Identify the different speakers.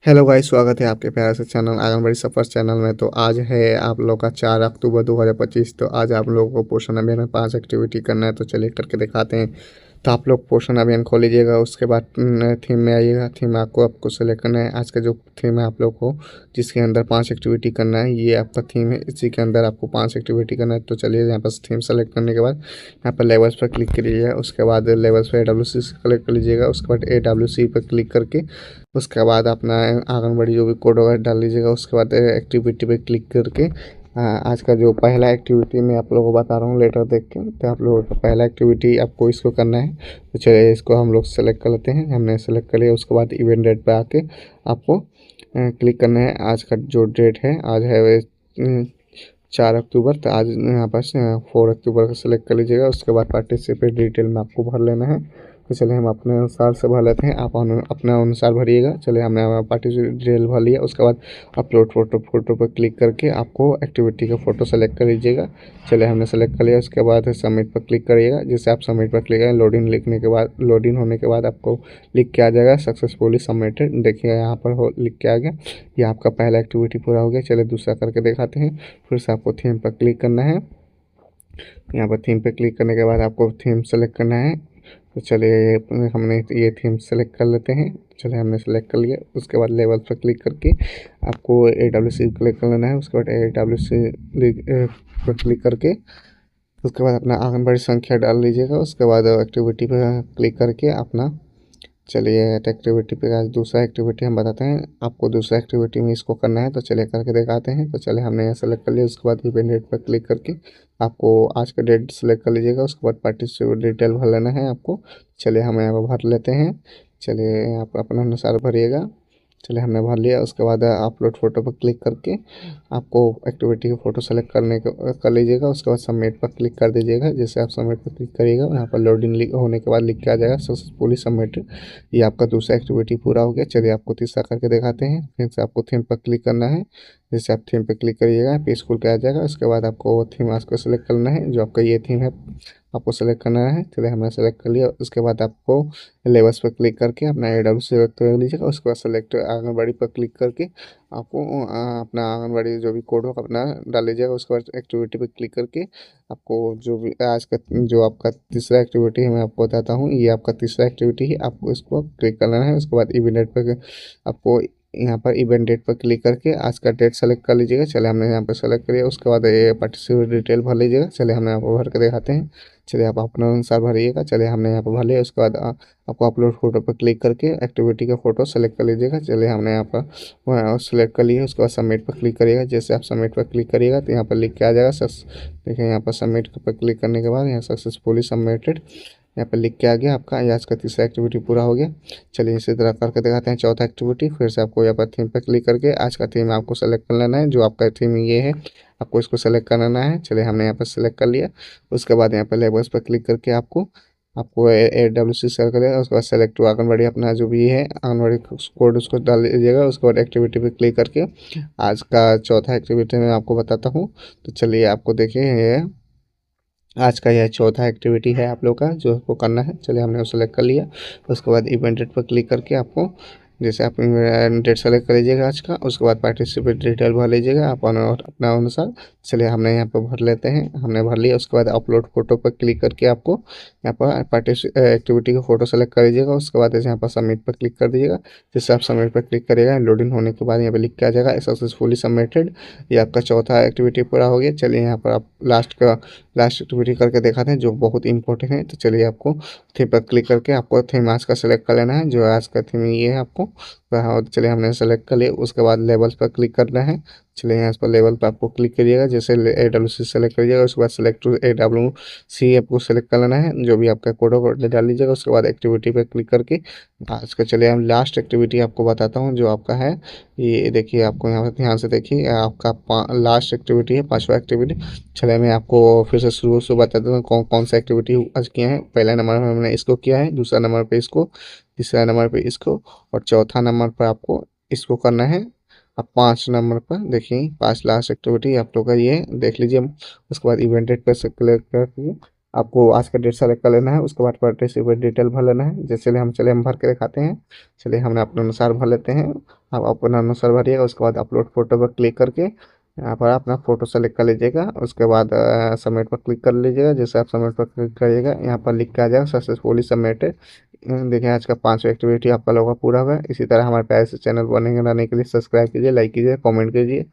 Speaker 1: Hello guys, स्वागत है आपके प्यारे से चैनल आंगनबाड़ी सफर चैनल में। तो आज है आप लोग का 4 अक्टूबर 2025। तो आज आप लोगों को पोषण अभियान में 5 एक्टिविटी करना है, तो चलिए करके दिखाते हैं। तो आप लोग पोषण अभियान खोल लीजिएगा, उसके बाद थीम में आइएगा। थीम आपको सेलेक्ट करना है। आज का जो थीम है आप लोग को जिसके अंदर 5 एक्टिविटी करना है, ये आपका थीम है। इसी के अंदर आपको 5 एक्टिविटी करना है। तो चलिए यहाँ पर थीम सेलेक्ट करने के बाद यहाँ पर लेवल्स पर क्लिक करिएगा। उसके बाद लेवल्स पर AWC सेलेक्ट कर लीजिएगा। उसके बाद AWC पर क्लिक करके उसके बाद अपना आंगनबाड़ी जो भी कोड वगैरह डाल लीजिएगा। उसके बाद एक्टिविटी पे क्लिक करके आज का जो पहला एक्टिविटी मैं आप लोगों को बता रहा हूँ लेटर देख के। तो आप लोगों का पहला एक्टिविटी आपको इसको करना है। तो चलिए इसको हम लोग सेलेक्ट कर लेते हैं। हमने सेलेक्ट कर लिया। उसके बाद इवेंट डेट पे आके आपको क्लिक करना है। आज का जो डेट है आज है 4 अक्टूबर। तो आज यहाँ पर 4 अक्टूबर का सेलेक्ट कर लीजिएगा। उसके बाद पार्टिसिपेट डिटेल में आपको भर लेना है। तो चलिए हम अपने अनुसार से भर लेते हैं, आप अपने अनुसार भरिएगा। चलिए हमने पार्टिसिपेट डिटेल भर लिया। उसके बाद अपलोड फोटो पर क्लिक करके आपको एक्टिविटी का फ़ोटो सेलेक्ट कर लीजिएगा। चलिए हमने सेलेक्ट कर लिया। उसके बाद सबमिट पर क्लिक करिएगा। जैसे आप सबमिट पर क्लिक करें, लोडिंग लिखने के बाद लोडिंग होने के बाद आपको लिख के आ जाएगा सक्सेसफुली सबमिटेड। देखिए यहाँ पर लिख के आ गया। ये आपका पहला एक्टिविटी पूरा हो गया। चलिए दूसरा करके दिखाते हैं। फिर से आपको थीम पर क्लिक करना है। यहाँ पर थीम पे क्लिक करने के बाद आपको थीम सेलेक्ट करना है। तो चलिए हमने ये थीम सेलेक्ट कर लेते हैं। चलिए हमने सेलेक्ट कर लिया। उसके बाद लेवल पर क्लिक करके आपको AWC क्लिक कर लेना है। उसके बाद AWC पर क्लिक करके उसके बाद अपना आंगनबाड़ी संख्या डाल लीजिएगा। उसके बाद एक्टिविटी पर क्लिक करके अपना चलिए एक्टिविटी पे आज दूसरा एक्टिविटी हम बताते हैं आपको। दूसरा एक्टिविटी में इसको करना है, तो चलिए करके दिखाते हैं। तो चलिए हमने यहाँ सेलेक्ट कर लिया। उसके बाद इवेंट डेट पर क्लिक करके आपको आज का डेट सेलेक्ट कर लीजिएगा। उसके बाद पार्टिसिपेट डिटेल भर लेना है आपको। चलिए हम यहाँ पर भर लेते हैं। चलिए आप अपने अनुसार भरिएगा। चलिए हमने भर लिया। उसके बाद अपलोड फोटो पर क्लिक करके आपको एक्टिविटी की फ़ोटो सेलेक्ट कर लीजिएगा। उसके बाद सबमिट पर क्लिक कर दीजिएगा। जैसे आप सबमिट पर क्लिक करिएगा, यहाँ पर लोडिंग होने के बाद लिख के आ जाएगा सक्सेसफुली सबमिटेड। ये आपका दूसरा एक्टिविटी पूरा हो गया। चलिए आपको तीसरा करके दिखाते हैं। फिर से आपको थीम पर क्लिक करना है। जैसे आप थीम पर क्लिक करिएगा, पेज खुल के आ जाएगा। उसके बाद आपको वो थीम आज को सेलेक्ट करना है, जो आपका ये थीम है आपको सेलेक्ट करना है। चलिए हमने सेलेक्ट कर लिया। उसके बाद आपको लेबल्स पर क्लिक करके अपना AWC सेलेक्ट कर लीजिएगा। उसके बाद सेलेक्ट आंगनबाड़ी पर क्लिक करके आपको अपना आंगनबाड़ी जो भी कोड हो अपना डाल लीजिएगा। उसके बाद एक्टिविटी पे क्लिक करके आपको जो भी आज का जो आपका तीसरा एक्टिविटी है मैं आपको बताता हूँ। ये आपका तीसरा एक्टिविटी है, आपको इसको क्लिक करना है। उसके बाद इवेंट डेट पर आपको यहाँ पर इवेंट डेट पर क्लिक करके आज का डेट सेलेक्ट कर लीजिएगा। चलिए हमने यहाँ पर सेलेक्ट कर लिया। उसके बाद ये पार्टिसिपेट डिटेल भर लीजिएगा। चलिए हमने यहाँ पर भर के दिखाते हैं। चलिए आप अपने अनुसार भरिएगा। चलिए हमने यहाँ पर भर लिया। उसके बाद आपको अपलोड फोटो पर क्लिक करके एक्टिविटी का फ़ोटो सेलेक्ट कर लीजिएगा। चलिए हमने यहाँ पर सेलेक्ट कर लिया। उसके बाद सबमिट पर क्लिक करिएगा। जैसे आप सबमिट पर क्लिक करिएगा तो यहाँ पर लिख के आ जाएगा देखिए यहाँ पर सबमिट पर क्लिक करने के बाद यहाँ सक्सेसफुली सबमिटेड यहाँ पर लिख के आ गया। आपका आज का तीसरा एक्टिविटी पूरा हो गया। चलिए इसी तरह करके दिखाते हैं चौथा एक्टिविटी। फिर से आपको यहाँ पर थीम पर क्लिक करके आज का थीम आपको सेलेक्ट कर लेना है। जो आपका थीम ये है आपको इसको सेलेक्ट करना है। चलिए हमने यहाँ पर सेलेक्ट कर लिया। उसके बाद यहाँ पर लेबल्स पर क्लिक करके आपको आपको AWC सेलेक्ट करेगा। उसके बाद सेलेक्ट टू आंगनबाड़ी अपना जो भी है आंगनबाड़ी कोड उसको डाल दीजिएगा। उसके बाद एक्टिविटी पे क्लिक करके आज का चौथा एक्टिविटी मैं आपको बताता हूँ। तो चलिए आपको देखिए ये आज का यह चौथा एक्टिविटी है आप लोग का जो आपको करना है। चलिए हमने उसे सेलेक्ट कर लिया। उसके बाद इवेंट डेट पर क्लिक करके आपको जैसे आप डेट सेलेक्ट कर लीजिएगा आज का। उसके बाद पार्टिसिपेट डिटेल भर लीजिएगा आप अपना अनुसार। चलिए हमने यहाँ पर भर लेते हैं। हमने भर लिया। उसके बाद अपलोड फोटो पर क्लिक करके आपको यहाँ पर एक्टिविटी का फ़ोटो सेलेक्ट कर लीजिएगा। उसके बाद यहाँ पर सबमिट पर क्लिक कर दीजिएगा। जैसे आप सबमिट पर क्लिक करिएगा, लोडिंग होने के बाद यहाँ पर लिख के आ जाएगा सक्सेसफुली सबमिटेड। ये आपका चौथा एक्टिविटी पूरा हो गया। चलिए यहाँ पर आप लास्ट एक्टिविटी करके दिखाते हैं जो बहुत इंपॉर्टेंट है। तो चलिए आपको थीम पर क्लिक करके आपको थीम आज का सेलेक्ट कर लेना है। जो आज का थीम ये है आपको। हाँ चलिए हमने सेलेक्ट कर लिया। उसके बाद लेवल्स पर क्लिक करना है। चलिए यहाँ पर लेवल पर आपको क्लिक करिएगा। जैसे AWC सेलेक्ट करिएगा। उसके बाद सेलेक्ट टू AWC आपको सेलेक्ट कर लेना है। जो भी आपका कोड होगा डाल लीजिएगा। उसके बाद एक्टिविटी पर क्लिक करके आज का चलिए हम लास्ट एक्टिविटी आपको बताता हूँ जो आपका है। ये देखिए आपको यहाँ पर ध्यान से देखिए आपका लास्ट एक्टिविटी है, पांचवा एक्टिविटी। चलिए मैं आपको फिर से शुरू से बताता हूँ कौन कौन सा एक्टिविटी आज किया है। पहला नंबर में हमने इसको किया है, दूसरा नंबर पे इसको, तीसरा नंबर पे इसको और चौथा नंबर पर आपको इसको करना है। अब 5 नंबर पर देखिए 5 लास्ट एक्टिविटी आप लोग का ये देख लीजिए। उसके बाद इवेंट डेट पर से क्लिक करके आपको आज का डेट सेलेक्ट कर लेना है, उसके बाद पार्टिसिपेट डिटेल भर लेना है। जैसे हम भर के दिखाते हैं। चलिए हमने अपने अनुसार भर लेते हैं। आप अपने अनुसार भरिएगा, उसके बाद अपलोड फोटो पर क्लिक करके यहाँ पर अपना फ़ोटो सेलेक्ट कर लीजिएगा। उसके बाद सबमिट पर क्लिक कर लीजिएगा। जैसे आप सबमिट पर क्लिक करिएगा, यहाँ पर लिख के आ जाएगा सक्सेसफुली सबमिटेड। देखिए आज का 5वां एक्टिविटी आपका लोगों का पूरा हुआ है। इसी तरह हमारे प्यारे से चैनल बनेंगे रहने के लिए सब्सक्राइब कीजिए, लाइक कीजिए, कमेंट कीजिए।